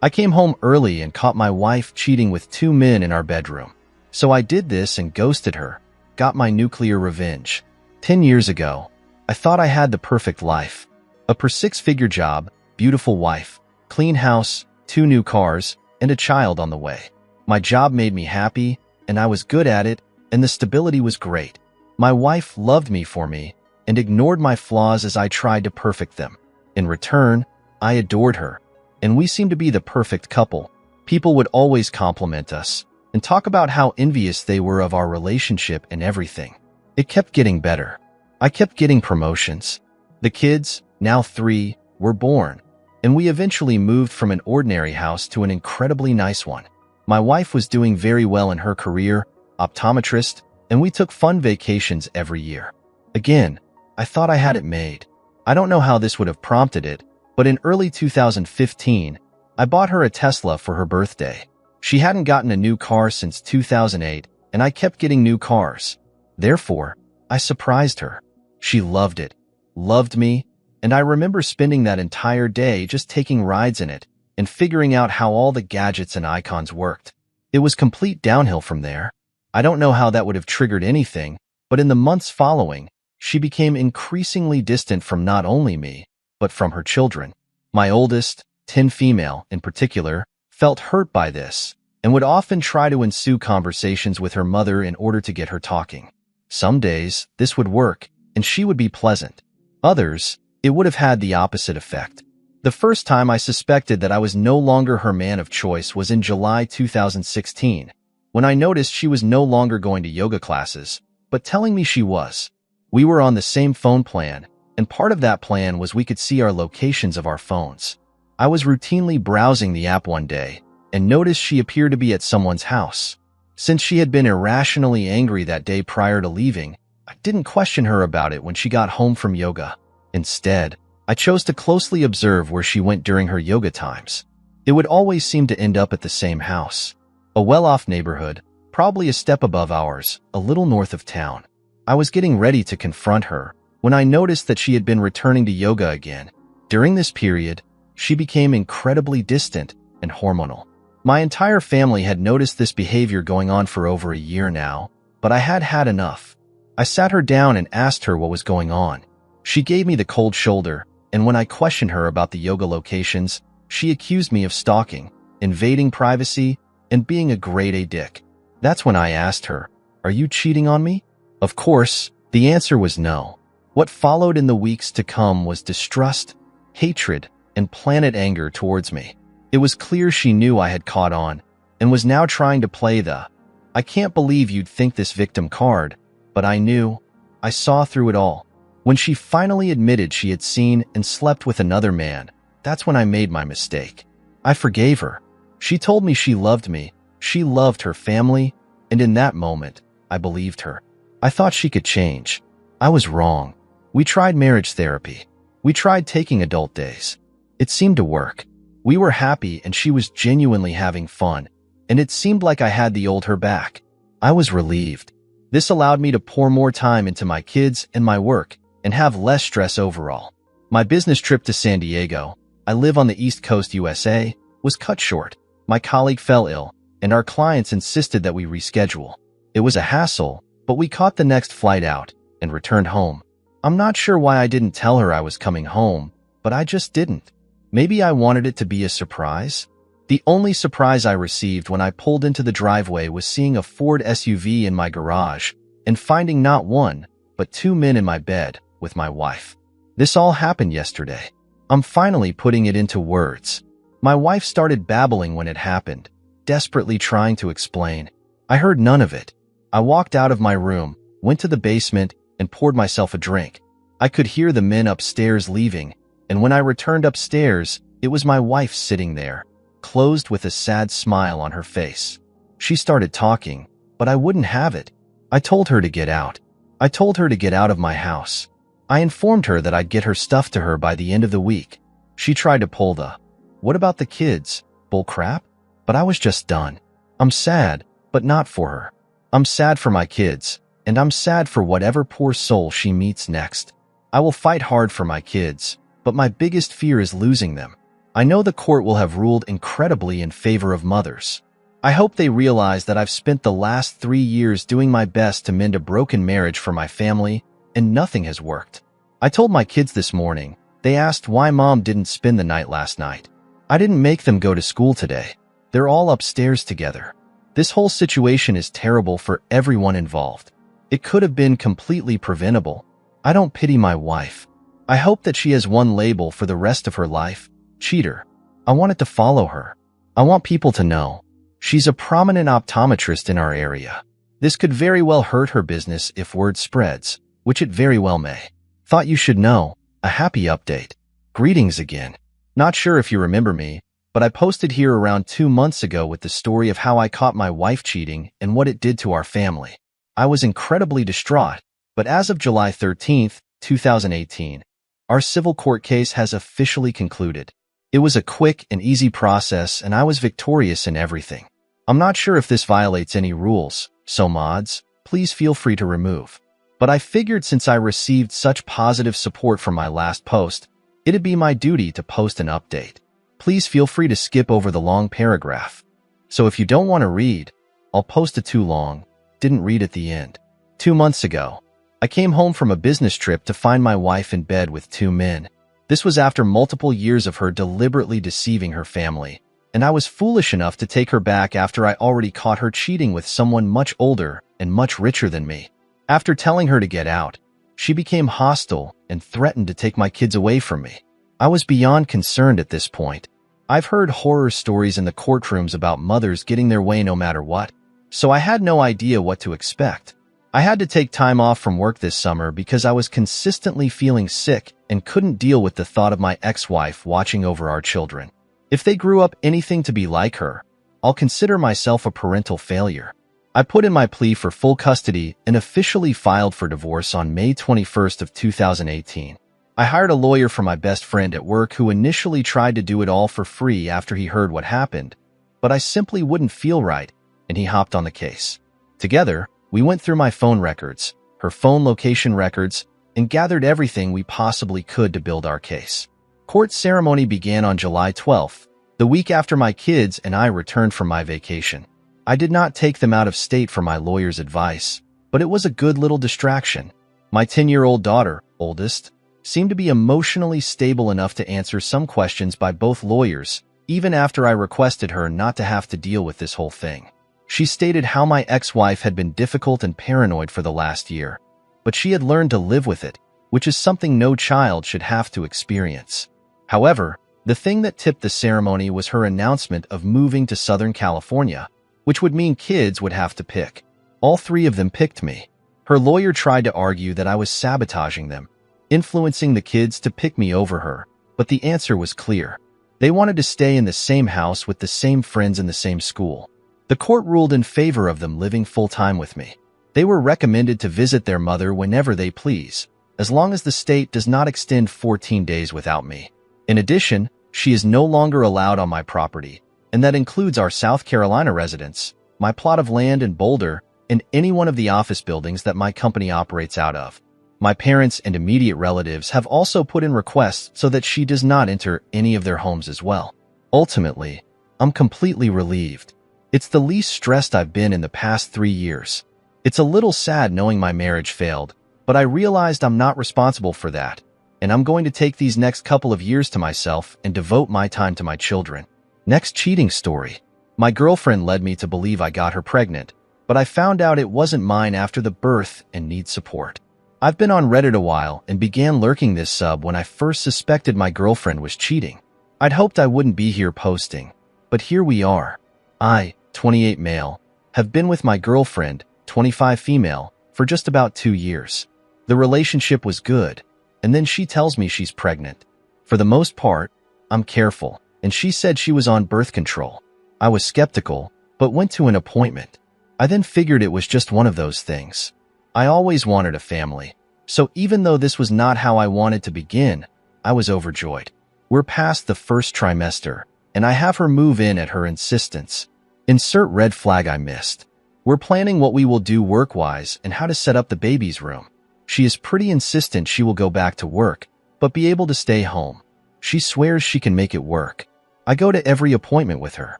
I came home early and caught my wife cheating with two men in our bedroom. So I did this and ghosted her, got my nuclear revenge. 10 years ago, I thought I had the perfect life. A six-figure job, beautiful wife, clean house, 2 new cars, and a child on the way. My job made me happy, and I was good at it, and the stability was great. My wife loved me for me and ignored my flaws as I tried to perfect them. In return, I adored her, and we seemed to be the perfect couple. People would always compliment us and talk about how envious they were of our relationship and everything. It kept getting better. I kept getting promotions. The kids, now 3, were born, and we eventually moved from an ordinary house to an incredibly nice one. My wife was doing very well in her career, optometrist, and we took fun vacations every year. Again, I thought I had it made. I don't know how this would have prompted it, but in early 2015, I bought her a Tesla for her birthday. She hadn't gotten a new car since 2008, and I kept getting new cars. Therefore, I surprised her. She loved it, loved me, and I remember spending that entire day just taking rides in it and figuring out how all the gadgets and icons worked. It was complete downhill from there. I don't know how that would have triggered anything, but in the months following, she became increasingly distant from not only me, but from her children. My oldest, 10 female in particular, felt hurt by this and would often try to ensue conversations with her mother in order to get her talking. Some days, this would work, and she would be pleasant. Others, it would have had the opposite effect. The first time I suspected that I was no longer her man of choice was in July 2016, when I noticed she was no longer going to yoga classes, but telling me she was. We were on the same phone plan, and part of that plan was we could see our locations of our phones. I was routinely browsing the app one day and noticed she appeared to be at someone's house. Since she had been irrationally angry that day prior to leaving, I didn't question her about it when she got home from yoga. Instead, I chose to closely observe where she went during her yoga times. It would always seem to end up at the same house. A well-off neighborhood, probably a step above ours, a little north of town. I was getting ready to confront her when I noticed that she had been returning to yoga again. During this period, she became incredibly distant and hormonal. My entire family had noticed this behavior going on for over a year now, but I had had enough. I sat her down and asked her what was going on. She gave me the cold shoulder, and when I questioned her about the yoga locations, she accused me of stalking, invading privacy, and being a grade A dick. That's when I asked her, "Are you cheating on me?" Of course, the answer was no. What followed in the weeks to come was distrust, hatred, and planet anger towards me. It was clear she knew I had caught on and was now trying to play the "I can't believe you'd think this" victim card, but I knew. I saw through it all. When she finally admitted she had seen and slept with another man, that's when I made my mistake. I forgave her. She told me she loved me, she loved her family, and in that moment, I believed her. I thought she could change. I was wrong. We tried marriage therapy. We tried taking adult days. It seemed to work. We were happy and she was genuinely having fun, and it seemed like I had the old her back. I was relieved. This allowed me to pour more time into my kids and my work and have less stress overall. My business trip to San Diego, I live on the East Coast USA, was cut short. My colleague fell ill, and our clients insisted that we reschedule. It was a hassle, but we caught the next flight out and returned home. I'm not sure why I didn't tell her I was coming home, but I just didn't. Maybe I wanted it to be a surprise? The only surprise I received when I pulled into the driveway was seeing a Ford SUV in my garage and finding not one, but 2 men in my bed with my wife. This all happened yesterday. I'm finally putting it into words. My wife started babbling when it happened, desperately trying to explain. I heard none of it. I walked out of my room, went to the basement, and poured myself a drink. I could hear the men upstairs leaving, and when I returned upstairs, it was my wife sitting there, closed with a sad smile on her face. She started talking, but I wouldn't have it. I told her to get out. I told her to get out of my house. I informed her that I'd get her stuff to her by the end of the week. She tried to pull the "what about the kids" bull crap, but I was just done. I'm sad, but not for her. I'm sad for my kids, and I'm sad for whatever poor soul she meets next. I will fight hard for my kids, but my biggest fear is losing them. I know the court will have ruled incredibly in favor of mothers. I hope they realize that I've spent the last 3 years doing my best to mend a broken marriage for my family, and nothing has worked. I told my kids this morning. They asked why Mom didn't spend the night last night. I didn't make them go to school today. They're all upstairs together. This whole situation is terrible for everyone involved. It could have been completely preventable. I don't pity my wife. I hope that she has one label for the rest of her life: cheater. I want it to follow her. I want people to know. She's a prominent optometrist in our area. This could very well hurt her business if word spreads, which it very well may. Thought you should know. A happy update. Greetings again. Not sure if you remember me, but I posted here around 2 months ago with the story of how I caught my wife cheating and what it did to our family. I was incredibly distraught, but as of July 13th, 2018, our civil court case has officially concluded. It was a quick and easy process, and I was victorious in everything. I'm not sure if this violates any rules, so mods, please feel free to remove. But I figured since I received such positive support from my last post, it'd be my duty to post an update. Please feel free to skip over the long paragraph. So if you don't want to read, I'll post it too long. Didn't read at the end. 2 months ago, I came home from a business trip to find my wife in bed with 2 men. This was after multiple years of her deliberately deceiving her family, and I was foolish enough to take her back after I already caught her cheating with someone much older and much richer than me. After telling her to get out, she became hostile and threatened to take my kids away from me. I was beyond concerned at this point. I've heard horror stories in the courtrooms about mothers getting their way no matter what, so I had no idea what to expect. I had to take time off from work this summer because I was consistently feeling sick and couldn't deal with the thought of my ex-wife watching over our children. If they grew up anything to be like her, I'll consider myself a parental failure. I put in my plea for full custody and officially filed for divorce on May 21st of 2018. I hired a lawyer for my best friend at work who initially tried to do it all for free after he heard what happened, but I simply wouldn't feel right, and he hopped on the case. Together, we went through my phone records, her phone location records, and gathered everything we possibly could to build our case. Court ceremony began on July 12th, the week after my kids and I returned from my vacation. I did not take them out of state for my lawyer's advice, but it was a good little distraction. My 10-year-old daughter, oldest, seemed to be emotionally stable enough to answer some questions by both lawyers, even after I requested her not to have to deal with this whole thing. She stated how my ex-wife had been difficult and paranoid for the last year, but she had learned to live with it, which is something no child should have to experience. However, the thing that tipped the ceremony was her announcement of moving to Southern California, which would mean kids would have to pick. All 3 of them picked me. Her lawyer tried to argue that I was sabotaging them, influencing the kids to pick me over her, but the answer was clear. They wanted to stay in the same house with the same friends in the same school. The court ruled in favor of them living full-time with me. They were recommended to visit their mother whenever they please, as long as the state does not extend 14 days without me. In addition, she is no longer allowed on my property, and that includes our South Carolina residence, my plot of land in Boulder, and any one of the office buildings that my company operates out of. My parents and immediate relatives have also put in requests so that she does not enter any of their homes as well. Ultimately, I'm completely relieved. It's the least stressed I've been in the past 3 years. It's a little sad knowing my marriage failed, but I realized I'm not responsible for that, and I'm going to take these next couple of years to myself and devote my time to my children. Next cheating story. My girlfriend led me to believe I got her pregnant, but I found out it wasn't mine after the birth and need support. I've been on Reddit a while and began lurking this sub when I first suspected my girlfriend was cheating. I'd hoped I wouldn't be here posting, but here we are. I, 28 male, have been with my girlfriend, 25 female, for just about 2 years. The relationship was good, and then she tells me she's pregnant. For the most part, I'm careful, and she said she was on birth control. I was skeptical, but went to an appointment. I then figured it was just one of those things. I always wanted a family, so even though this was not how I wanted to begin, I was overjoyed. We're past the first trimester, and I have her move in at her insistence. Insert red flag I missed. We're planning what we will do work-wise and how to set up the baby's room. She is pretty insistent she will go back to work, but be able to stay home. She swears she can make it work. I go to every appointment with her.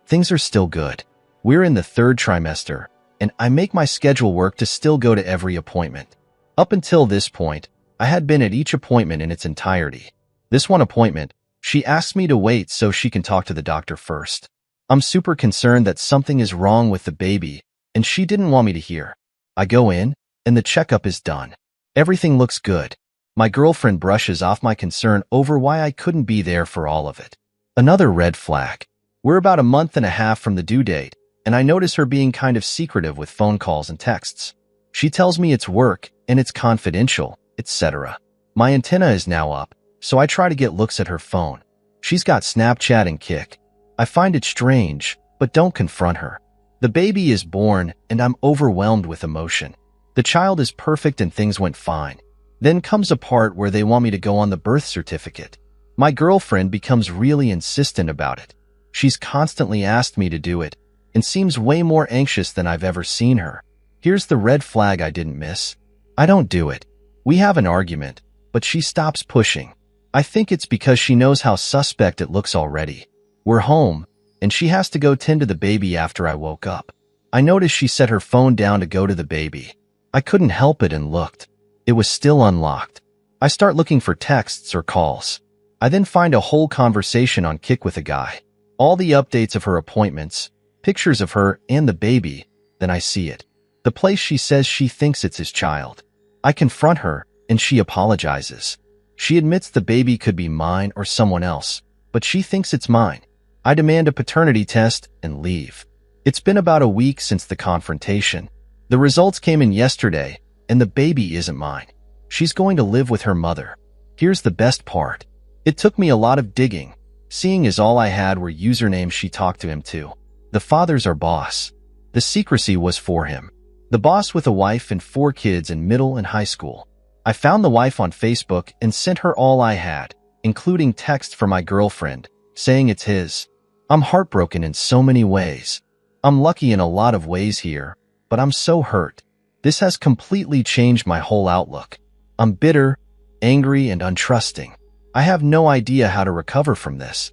Things are still good. We're in the third trimester, and I make my schedule work to still go to every appointment. Up until this point, I had been at each appointment in its entirety. This one appointment, she asked me to wait so she can talk to the doctor first. I'm super concerned that something is wrong with the baby, and she didn't want me to hear. I go in, and the checkup is done. Everything looks good. My girlfriend brushes off my concern over why I couldn't be there for all of it. Another red flag. We're about a month and a half from the due date, and I notice her being kind of secretive with phone calls and texts. She tells me it's work, and it's confidential, etc. My antenna is now up, so I try to get looks at her phone. She's got Snapchat and Kik. I find it strange, but don't confront her. The baby is born, and I'm overwhelmed with emotion. The child is perfect and things went fine. Then comes a part where they want me to go on the birth certificate. My girlfriend becomes really insistent about it. She's constantly asked me to do it, and seems way more anxious than I've ever seen her. Here's the red flag I didn't miss. I don't do it. We have an argument, but she stops pushing. I think it's because she knows how suspect it looks already. We're home, and she has to go tend to the baby after I woke up. I noticed she set her phone down to go to the baby. I couldn't help it and looked. It was still unlocked. I start looking for texts or calls. I then find a whole conversation on Kik with a guy. All the updates of her appointments, pictures of her and the baby, then I see it. The place she says she thinks it's his child. I confront her, and she apologizes. She admits the baby could be mine or someone else, but she thinks it's mine. I demand a paternity test and leave. It's been about a week since the confrontation. The results came in yesterday, and the baby isn't mine. She's going to live with her mother. Here's the best part. It took me a lot of digging, seeing as all I had were usernames she talked to him to. The father's our boss. The secrecy was for him. The boss with a wife and 4 kids in middle and high school. I found the wife on Facebook and sent her all I had, including text from my girlfriend, saying it's his. I'm heartbroken in so many ways. I'm lucky in a lot of ways here, but I'm so hurt. This has completely changed my whole outlook. I'm bitter, angry, and untrusting. I have no idea how to recover from this.